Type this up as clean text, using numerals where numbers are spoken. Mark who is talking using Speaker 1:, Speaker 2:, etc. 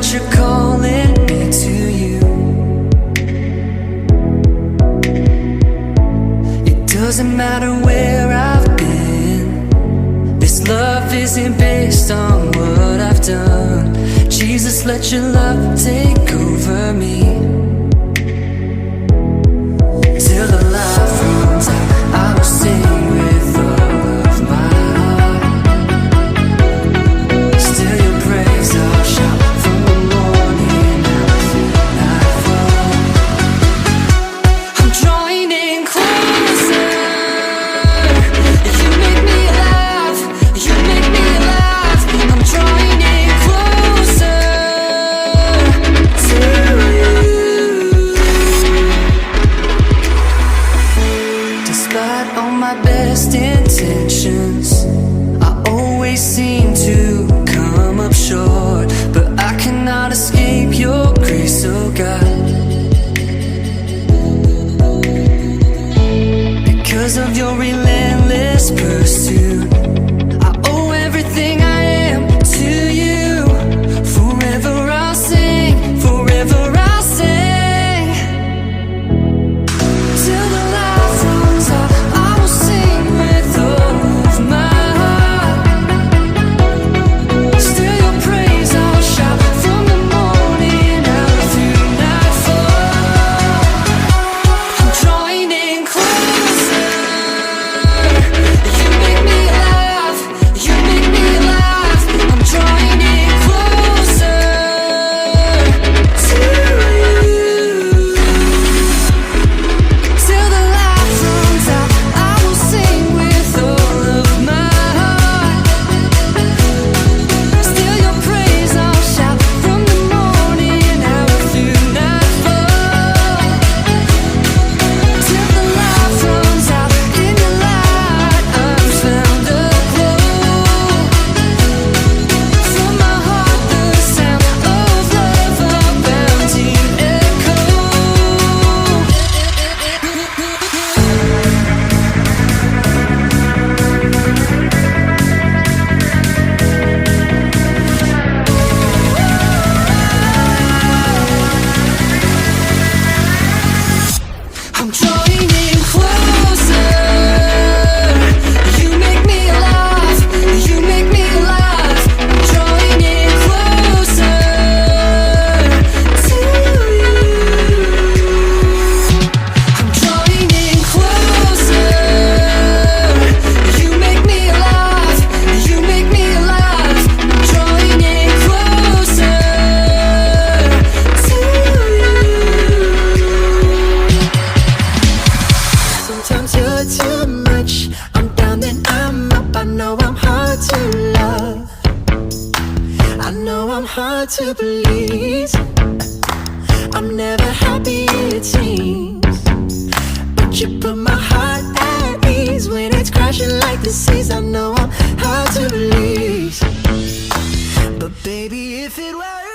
Speaker 1: that you're calling me to you. It doesn't matter where I've been. This love isn't based on what I've done. Jesus, let your love take over me. Till the life runs out, I will sing with all of my heart. Still your praise I'll shout from the morning out through nightfall. I'm drawing in closer. You make me laugh, you make me laugh. I'm drawing in closer to you. Despite all my best intentions, I always seem to come up short. But I cannot escape your grace, oh God. Because of your relentless pursuit, I owe everything I am to you. Forever I'll sing, forever I'll sing. Till the life runs out, I will sing with all of my heart. Still your praise I'll shout from the morning out through nightfall. I'm drawing in closer. You make me laugh, you make me laugh. I'm drawing in closer to you. Till the light runs out, I will sing with all of my heart. Still your praise I'll shout from the morning out through nightfall. Till the light runs out, in your light I've found a glow. From my heart the sound of love, a bounding echo. I'm drawing in closer. You make me laugh, you make me laugh. I'm drawing in closer to you. I'm drawing in closer. You make me laugh, you make me laugh. I'm drawing in closer to you. Sometimes you're too much. I'm down, then I'm up. I know I'm hard to love. I know I'm hard to please. I'm never happy, it seems. But you put my heart at ease when it's crashing like the seas. I know I'm hard to release. But baby, if it were